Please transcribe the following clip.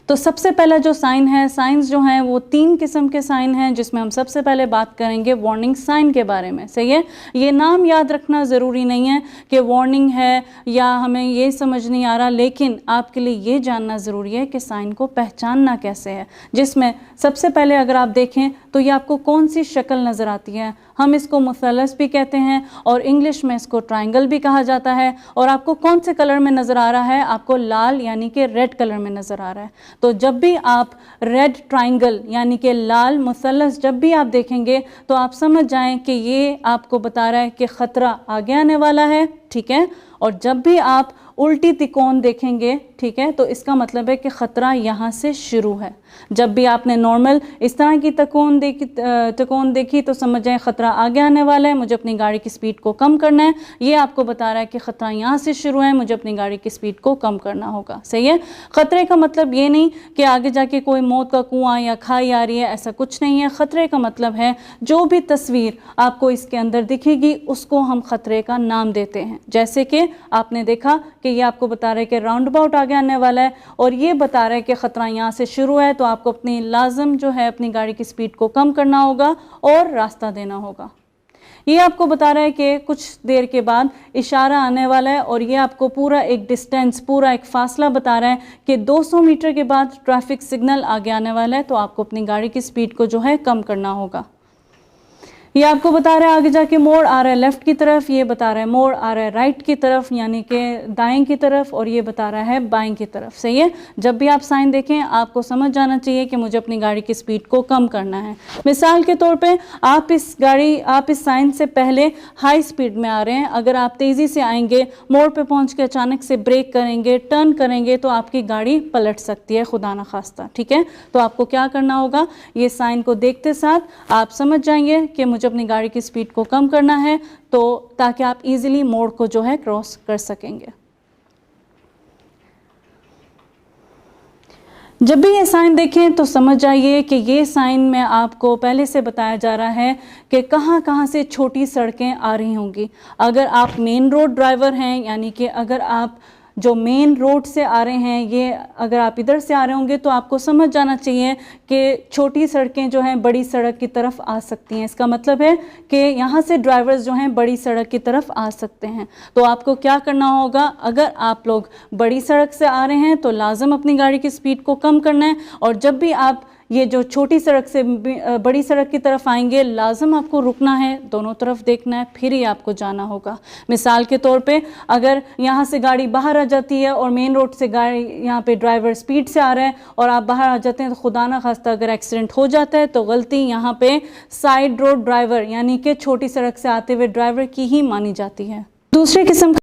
تو سب سے پہلا جو سائن ہے، سائنز جو ہیں وہ 3 قسم کے سائن ہیں، جس میں ہم سب سے پہلے بات کریں گے وارننگ سائن کے بارے میں. صحیح ہے. یہ نام یاد رکھنا ضروری نہیں ہے کہ وارننگ ہے یا ہمیں یہ سمجھ نہیں آ رہا، لیکن آپ کے لیے یہ جاننا ضروری ہے کہ سائن کو پہچاننا کیسے ہے، جس میں سب سے پہلے اگر آپ دیکھیں تو یہ آپ کو کون سی شکل نظر آتی ہے. ہم اس کو مثلث بھی کہتے ہیں اور انگلش میں اس کو ٹرائنگل بھی کہا جاتا ہے. اور آپ کو کون سے کلر میں نظر آ رہا ہے؟ آپ کو لال یعنی کہ ریڈ کلر میں نظر آ رہا ہے. تو جب بھی آپ ریڈ ٹرائنگل یعنی کہ لال مثلث جب بھی آپ دیکھیں گے تو آپ سمجھ جائیں کہ یہ آپ کو بتا رہا ہے کہ خطرہ آگے آنے والا ہے. ٹھیک ہے. اور جب بھی آپ الٹی تکون دیکھیں گے، ٹھیک ہے، تو اس کا مطلب ہے کہ خطرہ یہاں سے شروع ہے. جب بھی آپ نے نارمل اس طرح کی تکون دیکھی تو سمجھ جائیں خطرہ آگے آنے والا ہے، مجھے اپنی گاڑی کی سپیڈ کو کم کرنا ہے. یہ آپ کو بتا رہا ہے کہ خطرہ یہاں سے شروع ہے، مجھے اپنی گاڑی کی سپیڈ کو کم کرنا ہوگا. صحیح ہے. خطرے کا مطلب یہ نہیں کہ آگے جا کے کوئی موت کا کنواں یا کھائی آ رہی ہے، ایسا کچھ نہیں ہے. خطرے کا مطلب ہے جو بھی تصویر آپ کو اس کے اندر دکھے گی اس کو ہم خطرے کا نام دیتے ہیں. جیسے کہ آپ نے دیکھا کہ یہ آپ کو بتا رہا ہے کہ راؤنڈ اباؤٹ آگے آنے والا ہے اور یہ بتا رہا ہے کہ خطرہ یہاں سے شروع ہے، تو آپ کو اپنی لازم جو ہے اپنی گاڑی کی سپیڈ کو کم کرنا ہوگا اور راستہ دینا ہوگا. یہ آپ کو بتا رہا ہے کہ کچھ دیر کے بعد اشارہ آنے والا ہے اور یہ آپ کو پورا ایک ڈسٹینس، پورا ایک فاصلہ بتا رہا ہے کہ 200 میٹر کے بعد ٹریفک سگنل آگے آنے والا ہے، تو آپ کو اپنی گاڑی کی سپیڈ کو جو ہے کم کرنا ہوگا. یہ آپ کو بتا رہا ہے آگے جا کے موڑ آ رہا ہے لیفٹ کی طرف، یہ بتا رہا ہے موڑ آ رہا ہے رائٹ کی طرف یعنی کہ دائیں کی طرف، اور یہ بتا رہا ہے بائیں کی طرف. صحیح ہے. جب بھی آپ سائن دیکھیں آپ کو سمجھ جانا چاہیے کہ مجھے اپنی گاڑی کی سپیڈ کو کم کرنا ہے. مثال کے طور پہ آپ اس سائن سے پہلے ہائی سپیڈ میں آ رہے ہیں، اگر آپ تیزی سے آئیں گے، موڑ پہ پہنچ کے اچانک سے بریک کریں گے، ٹرن کریں گے، تو آپ کی گاڑی پلٹ سکتی ہے خدا نخواستہ. ٹھیک ہے. تو آپ کو کیا کرنا ہوگا؟ یہ سائن کو دیکھتے ساتھ آپ سمجھ جائیں گے کہ مجھے اپنی گاڑی کی سپیڈ کو کم کرنا ہے، تو تاکہ آپ ایزیلی موڑ کو جو ہے کراس کر سکیں گے. جب بھی یہ سائن دیکھیں تو سمجھ جائیے کہ یہ سائن میں آپ کو پہلے سے بتایا جا رہا ہے کہ کہاں کہاں سے چھوٹی سڑکیں آ رہی ہوں گی. اگر آپ مین روڈ ڈرائیور ہیں، یعنی کہ اگر آپ جو مین روڈ سے آ رہے ہیں، یہ اگر آپ ادھر سے آ رہے ہوں گے تو آپ کو سمجھ جانا چاہیے کہ چھوٹی سڑکیں جو ہیں بڑی سڑک کی طرف آ سکتی ہیں. اس کا مطلب ہے کہ یہاں سے ڈرائیورز جو ہیں بڑی سڑک کی طرف آ سکتے ہیں. تو آپ کو کیا کرنا ہوگا؟ اگر آپ لوگ بڑی سڑک سے آ رہے ہیں تو لازم اپنی گاڑی کی سپیڈ کو کم کرنا ہے، اور جب بھی آپ یہ جو چھوٹی سڑک سے بڑی سڑک کی طرف آئیں گے لازم آپ کو رکنا ہے، دونوں طرف دیکھنا ہے، پھر ہی آپ کو جانا ہوگا. مثال کے طور پہ اگر یہاں سے گاڑی باہر آ جاتی ہے اور مین روڈ سے گاڑی یہاں پہ ڈرائیور سپیڈ سے آ رہا ہے اور آپ باہر آ جاتے ہیں، تو خدا نہ خواستہ اگر ایکسیڈنٹ ہو جاتا ہے تو غلطی یہاں پہ سائیڈ روڈ ڈرائیور یعنی کہ چھوٹی سڑک سے آتے ہوئے ڈرائیور کی ہی مانی جاتی ہے. دوسرے قسم